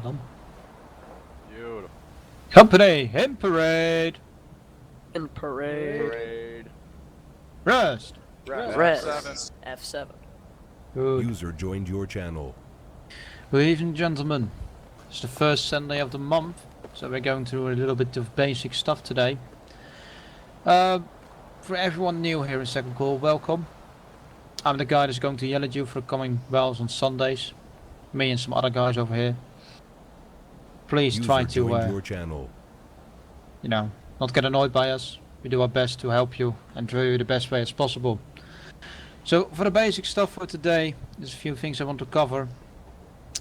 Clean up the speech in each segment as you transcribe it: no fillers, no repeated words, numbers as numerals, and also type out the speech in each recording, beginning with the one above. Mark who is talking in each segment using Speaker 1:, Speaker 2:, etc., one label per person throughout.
Speaker 1: them.
Speaker 2: Beautiful.
Speaker 1: Company in parade.
Speaker 3: In parade.
Speaker 2: Parade.
Speaker 1: Rest.
Speaker 3: Rest.
Speaker 2: F7.
Speaker 3: F7.
Speaker 1: Good.
Speaker 4: User joined your channel.
Speaker 1: Good evening, gentlemen. It's the first Sunday of the month, so we're going through a little bit of basic stuff today. For everyone new here in Second Call, welcome. I'm the guy that's going to yell at you for coming bells on Sundays. Me and some other guys over here. Please
Speaker 4: User
Speaker 1: try
Speaker 4: joined
Speaker 1: to,
Speaker 4: your channel.
Speaker 1: you know, not get annoyed by us. We do our best to help you and show you the best way as possible. So for the basic stuff for today, there's a few things I want to cover.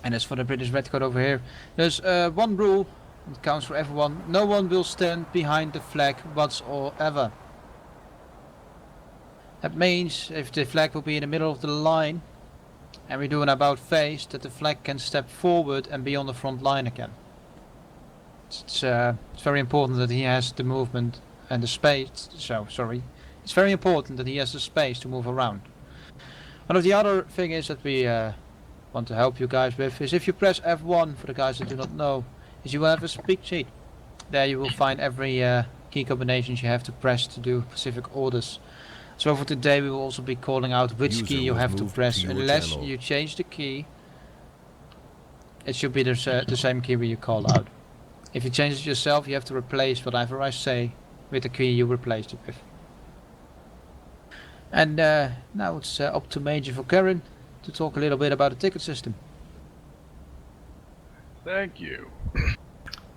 Speaker 1: And as for the British Red Code over here, there's one rule that counts for everyone. No one will stand behind the flag whatsoever. That means if the flag will be in the middle of the line and we do an about face, that the flag can step forward and be on the front line again. It's very important that he has the movement and the space. It's very important that he has the space to move around. One of the other thing is that we want to help you guys with is if you press F1, for the guys that do not know, is you will have a speak sheet. There you will find every key combinations you have to press to do specific orders. So for today we will also be calling out which
Speaker 4: User
Speaker 1: key you
Speaker 4: was
Speaker 1: have to
Speaker 4: moved
Speaker 1: press.
Speaker 4: to your
Speaker 1: Unless
Speaker 4: channel.
Speaker 1: you change the key, it should be the same key where you call out. If you change it yourself, you have to replace whatever I say with the key you replaced it with. And now it's up to Major for Karen to talk a little bit about the ticket system.
Speaker 2: Thank you.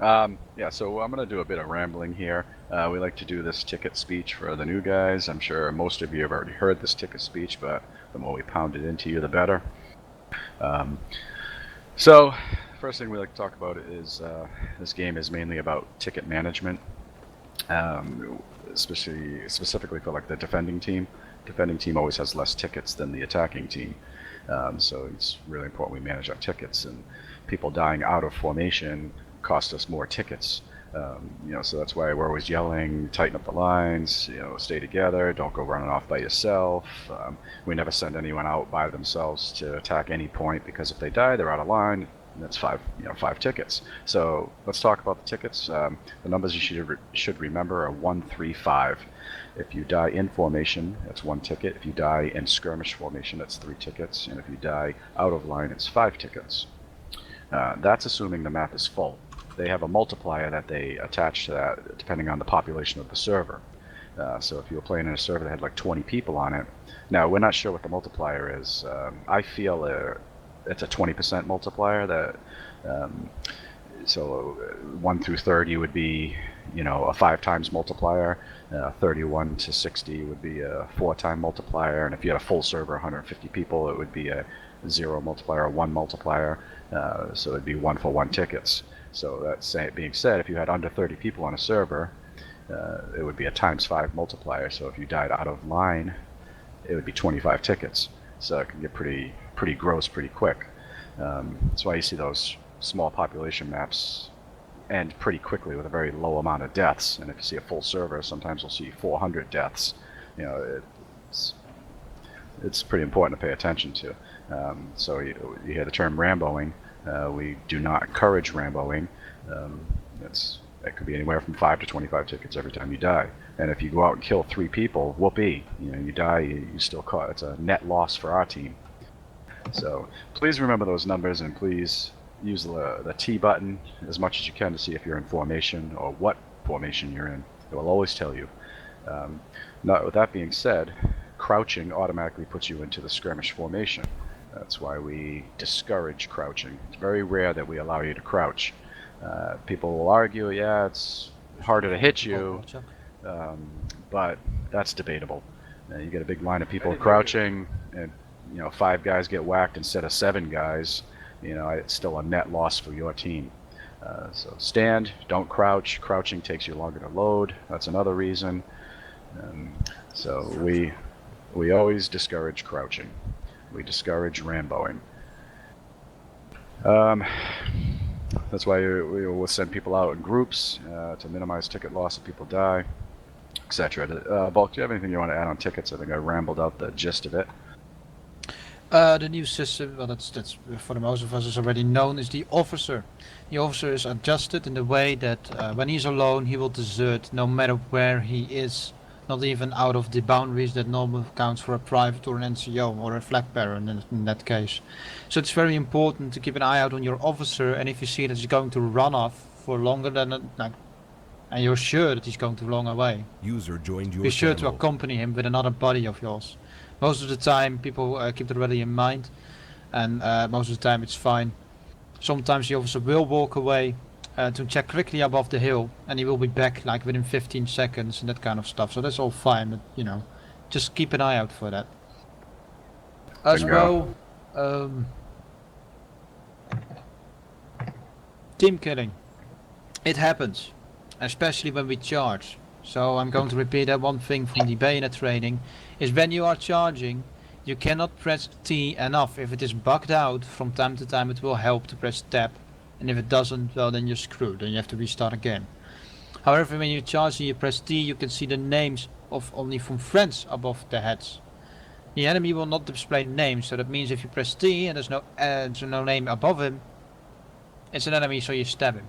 Speaker 2: Yeah, so I'm going to do a bit of rambling here. We like to do this ticket speech for the new guys. I'm sure most of you have already heard this ticket speech, but the more we pound it into you, the better. So, first thing we like to talk about is this game is mainly about ticket management, specifically for like the defending team. Defending team always has less tickets than the attacking team, so it's really important we manage our tickets. And people dying out of formation cost us more tickets. So that's why we're always yelling, tighten up the lines, stay together, don't go running off by yourself. We never send anyone out by themselves to attack any point, because if they die, they're out of line. And that's five tickets. So let's talk about the tickets. The numbers you should remember are 1, 3, 5. If you die in formation, that's 1 ticket. If you die in skirmish formation, that's 3 tickets. And if you die out of line, it's 5 tickets. That's assuming the map is full. They have a multiplier that they attach to that depending on the population of the server. So if you were playing in a server that had like 20 people on it, now we're not sure what the multiplier is. I feel it's a 20% multiplier. That so 1 through 30 would be a 5 times multiplier. 31 to 60 would be a 4-time multiplier, and if you had a full server, 150 people, it would be a 0 multiplier, or 1 multiplier. So it'd be 1 for 1 tickets. So that being said, if you had under 30 people on a server, it would be a times 5 multiplier. So if you died out of line, it would be 25 tickets. So it can get pretty gross pretty quick. That's why you see those small population maps end pretty quickly with a very low amount of deaths. And if you see a full server, sometimes we'll see 400 deaths. It's pretty important to pay attention to. So you hear the term Ramboing. We do not encourage Ramboing. It could be anywhere from 5 to 25 tickets every time you die. And if you go out and kill 3 people, whoopee. You die, you still caught. It's a net loss for our team. So please remember those numbers, and please use the T button as much as you can to see if you're in formation or what formation you're in. It will always tell you. Now, with that being said, crouching automatically puts you into the skirmish formation. That's why we discourage crouching. It's very rare that we allow you to crouch. People will argue, yeah, it's harder to hit you, but that's debatable. You get a big line of people crouching, and 5 guys get whacked instead of 7 guys. It's still a net loss for your team. So stand, don't crouch. Crouching takes you longer to load. That's another reason. So we always discourage crouching. We discourage Ramboing. That's why we will send people out in groups to minimize ticket loss if people die, etc. Valk, do you have anything you want to add on tickets? I think I rambled out the gist of it.
Speaker 1: The new system, well, that's for the most of us is already known, is the officer. The officer is adjusted in the way that when he's alone, he will desert no matter where he is, not even out of the boundaries that normally counts for a private or an NCO or a flag bearer in that case. So it's very important to keep an eye out on your officer, and if you see that he's going to run off for longer than and you're sure that he's going too long away,
Speaker 4: User joined your
Speaker 1: be sure to
Speaker 4: channel.
Speaker 1: accompany him with another buddy of yours. Most of the time, people keep that really in mind, and most of the time it's fine. Sometimes the officer will walk away to check quickly above the hill, and he will be back like within 15 seconds and that kind of stuff. So that's all fine, but just keep an eye out for that. As
Speaker 2: Bingo.
Speaker 1: well, team killing. It happens, especially when we charge. So I'm going to repeat that one thing from the bayonet training, is when you are charging, you cannot press T enough. If it is bugged out, from time to time it will help to press tab. And if it doesn't, well then you're screwed, then you have to restart again. However, when you charge and you press T, you can see the names of only from friends above their heads. The enemy will not display names, so that means if you press T and there's no name above him, it's an enemy, so you stab him.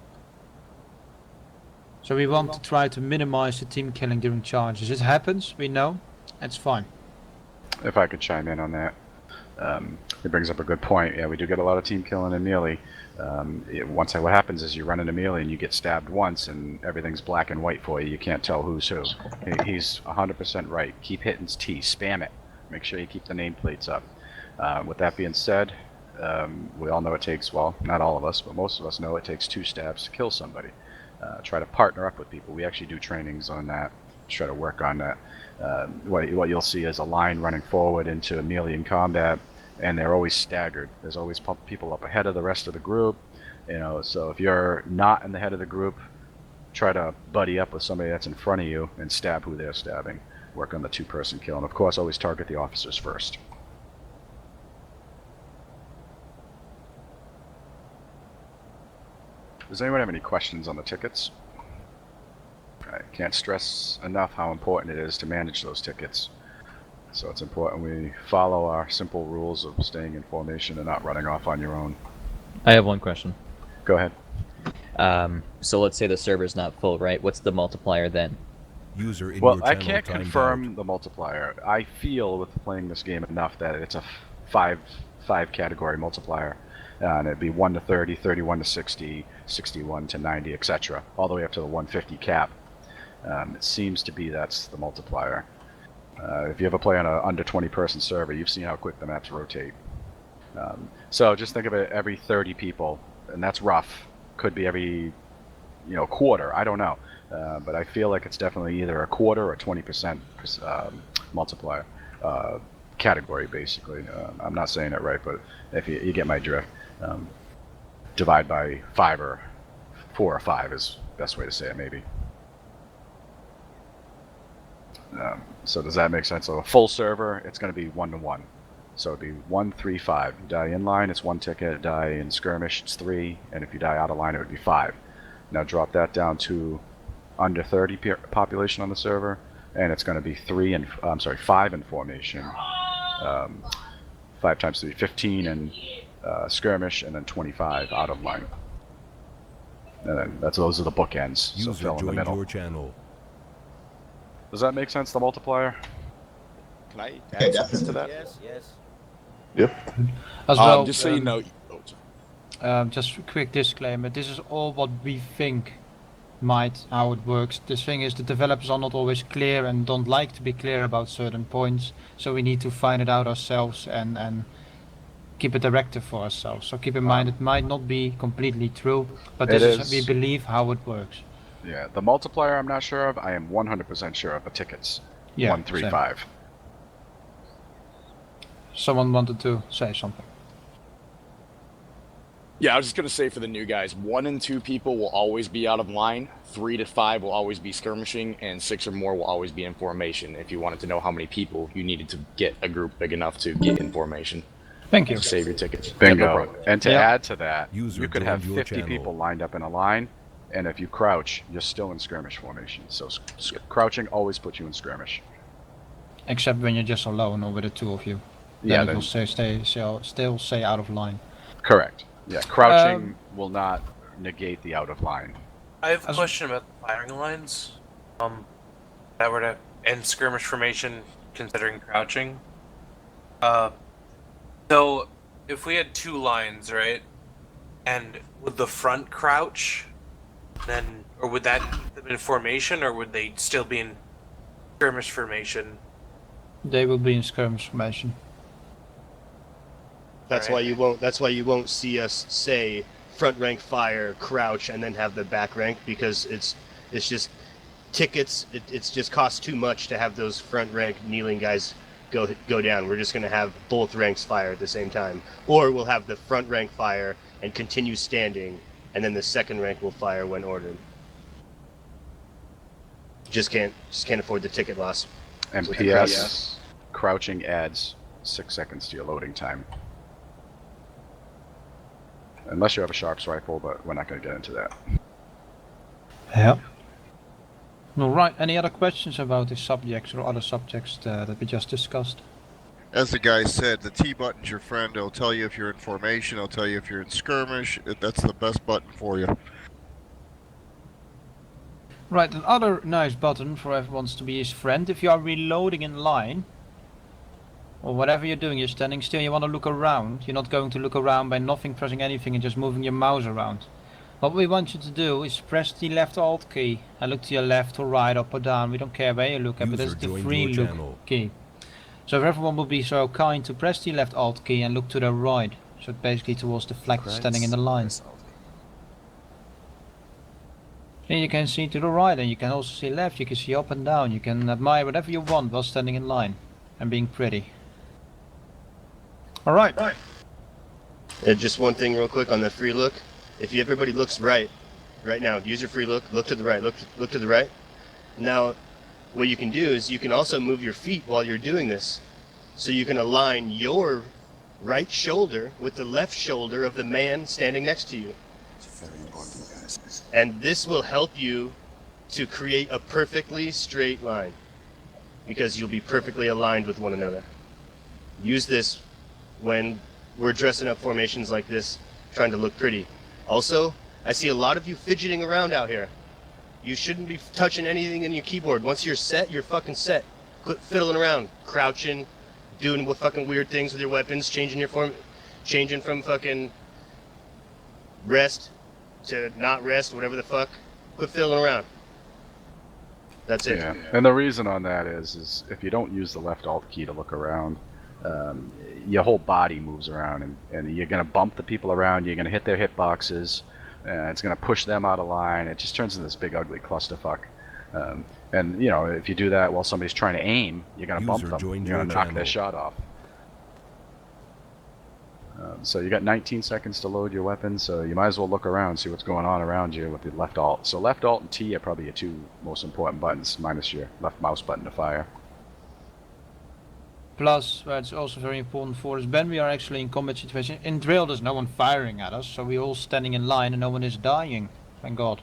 Speaker 1: So we want to try to minimize the team killing during charges. It happens, we know, it's fine.
Speaker 2: If I could chime in on that, it brings up a good point. Yeah, we do get a lot of team killing in melee. What happens is you run into melee and you get stabbed once and everything's black and white for you. You can't tell who's who. He's 100% right. Keep hitting T. Spam it. Make sure you keep the nameplates up. With that being said, we all know it takes, well, not all of us, but most of us know it takes 2 stabs to kill somebody. Try to partner up with people. We actually do trainings on that. Try to work on that. What you'll see is a line running forward into melee in combat, and they're always staggered. There's always people up ahead of the rest of the group. So if you're not in the head of the group, try to buddy up with somebody that's in front of you and stab who they're stabbing. Work on the 2-person kill, and of course, always target the officers first. Does anyone have any questions on the tickets? I can't stress enough how important it is to manage those tickets. So it's important we follow our simple rules of staying in formation and not running off on your own.
Speaker 5: I have one question.
Speaker 2: Go ahead.
Speaker 5: So let's say the server's not full, right? What's the multiplier then?
Speaker 4: User in
Speaker 2: Well,
Speaker 4: your
Speaker 2: I
Speaker 4: channel
Speaker 2: can't
Speaker 4: timed
Speaker 2: confirm
Speaker 4: out.
Speaker 2: the multiplier. I feel with playing this game enough that it's a five category multiplier. And it'd be 1 to 30, 31 to 60, 61 to 90, etc. All the way up to the 150 cap. It seems to be that's the multiplier. If you ever play on a under 20 person server, you've seen how quick the maps rotate. So just think of it every 30 people, and that's rough. Could be every quarter, I don't know. But I feel like it's definitely either a quarter or 20% multiplier category, basically. I'm not saying it right, but if you get my drift. Divide by 5 or 4 or 5 is the best way to say it, maybe. So does that make sense? So a full server, it's going to be 1 to 1. So it'd be 1, 3, 5. You die in line, it's 1 ticket. Die in skirmish, it's 3. And if you die out of line, it would be 5. Now drop that down to under 30 population on the server, and it's going to be 5 in formation. 5 times 3, 15 in skirmish, and then 25 out of line. And then those are the bookends. So
Speaker 4: User
Speaker 2: fill in the
Speaker 4: joined
Speaker 2: middle.
Speaker 4: your channel.
Speaker 2: Does that make sense? The multiplier?
Speaker 6: Can I add something to that?
Speaker 7: Yep.
Speaker 1: As well,
Speaker 6: Just so you know.
Speaker 1: just a quick disclaimer, this is all what we think how it works. The thing is, the developers are not always clear and don't like to be clear about certain points, so we need to find it out ourselves and keep a directive for ourselves. So keep in mind it might not be completely true, but this is we believe how it works.
Speaker 2: Yeah, the multiplier I'm not sure of. I am 100% sure of the tickets.
Speaker 1: Yeah,
Speaker 2: 1, 3,
Speaker 1: same.
Speaker 2: 5.
Speaker 1: Someone wanted to say something.
Speaker 6: Yeah, I was just gonna say for the new guys, 1 and 2 people will always be out of line, 3 to 5 will always be skirmishing, and 6 or more will always be in formation. If you wanted to know how many people you needed to get a group big enough to get in formation.
Speaker 1: Thank you.
Speaker 6: To save your tickets.
Speaker 2: Bingo.
Speaker 6: Yeah, no problem.
Speaker 2: And to add to that,
Speaker 4: User
Speaker 2: you could have
Speaker 4: joined your
Speaker 2: 50
Speaker 4: channel.
Speaker 2: people lined up in a line, and if you crouch, you're still in skirmish formation. So crouching always puts you in skirmish.
Speaker 1: Except when you're just alone or with the 2 of you.
Speaker 2: Yeah,
Speaker 1: then it
Speaker 2: then-
Speaker 1: will still say out of line.
Speaker 2: Correct. Yeah, crouching will not negate the out of line.
Speaker 8: I have a
Speaker 1: As-
Speaker 8: question about the firing lines. That were to end skirmish formation, considering crouching. So if we had 2 lines, right, and would the front crouch, then, or would that keep them in formation, or would they still be in skirmish formation?
Speaker 1: They will be in skirmish formation.
Speaker 7: That's why you won't. That's why you won't see us say front rank fire, crouch, and then have the back rank, because it's just tickets. It's just costs too much to have those front rank kneeling guys go down. We're just gonna have both ranks fire at the same time, or we'll have the front rank fire and continue standing, and then the second rank will fire when ordered. Just can't afford the ticket loss.
Speaker 2: And
Speaker 7: So
Speaker 2: PS, crouching adds 6 seconds to your loading time. Unless you have a sharp's rifle, but we're not going to get into that.
Speaker 1: Yeah. Alright, any other questions about this subject or other subjects that we just discussed?
Speaker 9: As the guy said, the T button's your friend. It'll tell you if you're in formation. It'll tell you if you're in skirmish. That's the best button for you.
Speaker 1: Right, another nice button for everyone's to be his friend. If you are reloading in line, or whatever you're doing, you're standing still, you want to look around. You're not going to look around by nothing pressing anything and just moving your mouse around. What we want you to do is press the left alt key and look to your left or right, up or down. We don't care where you look at, but
Speaker 4: User
Speaker 1: that's the
Speaker 4: joined
Speaker 1: free
Speaker 4: your
Speaker 1: look
Speaker 4: channel.
Speaker 1: key. So if everyone would be so kind to press the left alt key and look to the right, so basically towards the flag standing in the line. And you can see to the right, and you can also see left, you can see up and down, you can admire whatever you want while standing in line and being pretty. Alright.
Speaker 7: Just one thing real quick on the free look. If everybody looks right now, use your free look to the right, look to the right. Now, what you can do is you can also move your feet while you're doing this. So you can align your right shoulder with the left shoulder of the man standing next to you. And this will help you to create a perfectly straight line, because you'll be perfectly aligned with one another. Use this when we're dressing up formations like this, trying to look pretty. Also, I see a lot of you fidgeting around out here. You shouldn't be touching anything in your keyboard. Once you're set, you're fucking set. Quit fiddling around, crouching, doing what fucking weird things with your weapons, changing your form, changing from fucking rest to not rest, whatever the fuck. Quit fiddling around. That's it.
Speaker 2: Yeah, and the reason on that is if you don't use the left alt key to look around, your whole body moves around, and you're going to bump the people around, you're going to hit their hitboxes, it's going to push them out of line. It just turns into this big ugly clusterfuck. And you know, if you do that while somebody's trying to aim, you're going to bump
Speaker 4: User
Speaker 2: them.
Speaker 4: joined
Speaker 2: You're going to
Speaker 4: your
Speaker 2: knock their
Speaker 4: channel.
Speaker 2: shot off. So you got 19 seconds to load your weapon, so you might as well look around, see what's going on around you with the left alt. So left alt and T are probably your 2 most important buttons, minus your left mouse button to fire.
Speaker 1: Plus, where it's also very important for us, when we are actually in combat situation, in drill there's no one firing at us, so we're all standing in line and no one is dying, thank God.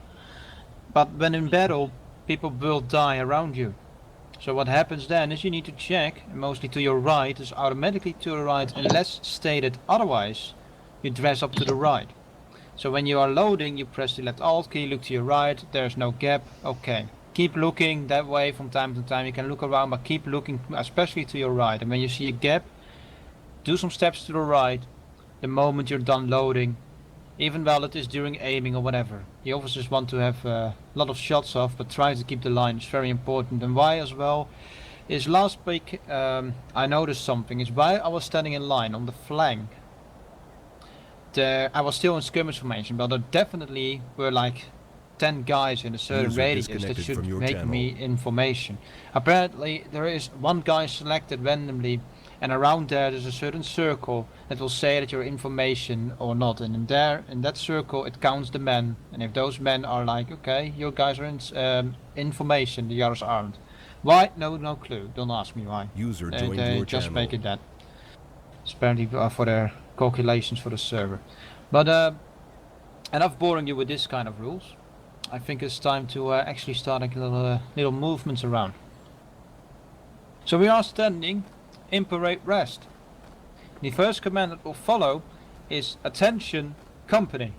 Speaker 1: But when in battle, people will die around you. So what happens then is you need to check, mostly to your right, is automatically to the right, unless stated otherwise, you dress up to the right. So when you are loading, you press the left alt key, look to your right, there's no gap, okay. Keep looking that way from time to time, you can look around, but keep looking especially to your right. And when you see a gap, do some steps to the right, the moment you're done loading, even while it is during aiming or whatever. The officers want to have a lot of shots off, but try to keep the line, it's very important. And why as well, is last week I noticed something, is while I was standing in line on the flank, I was still in skirmish formation, but there definitely were like 10 guys in a certain
Speaker 4: User
Speaker 1: radius that
Speaker 4: disconnected
Speaker 1: should
Speaker 4: from your
Speaker 1: make
Speaker 4: channel.
Speaker 1: me information. Apparently there is one guy selected randomly, and around there's a certain circle that will say that you're information or not, and in that circle it counts the men, and if those men are like, okay, you guys are in information, the others aren't. Why? No clue, don't ask me why.
Speaker 4: User
Speaker 1: They
Speaker 4: joined your
Speaker 1: just
Speaker 4: channel.
Speaker 1: make it that. It's apparently for their calculations for the server. But enough boring you with this kind of rules. I think it's time to actually start a little movements around. So we are standing in parade rest. The first command that will follow is attention company.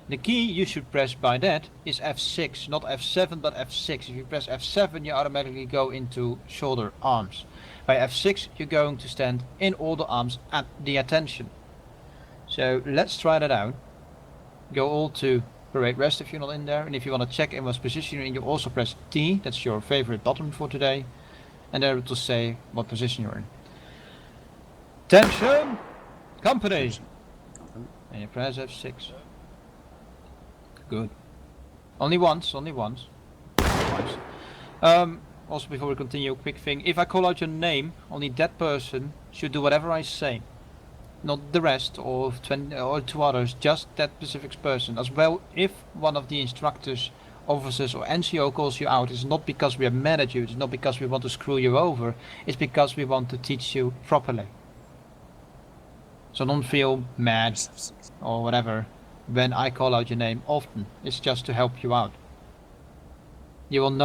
Speaker 1: The key you should press by that is F6, not F7 but F6. If you press F7 you automatically go into shoulder arms. By F6 you're going to stand in all the arms at the attention. So let's try that out. Go all to parade rest if you're not in there, and if you want to check in what position you're in, you also press T, that's your favorite button for today, and there it will say what position you're in. Attention company! And you press F6. Good. Only once, only once. Twice. Also before we continue, a quick thing. If I call out your name, only that person should do whatever I say. Not the rest or 20 or 2 others, just that specific person. As well, if one of the instructors, officers or NCO calls you out, it's not because we are mad at you, it's not because we want to screw you over, it's because we want to teach you properly. So don't feel mad or whatever when I call out your name often. It's just to help you out. You will know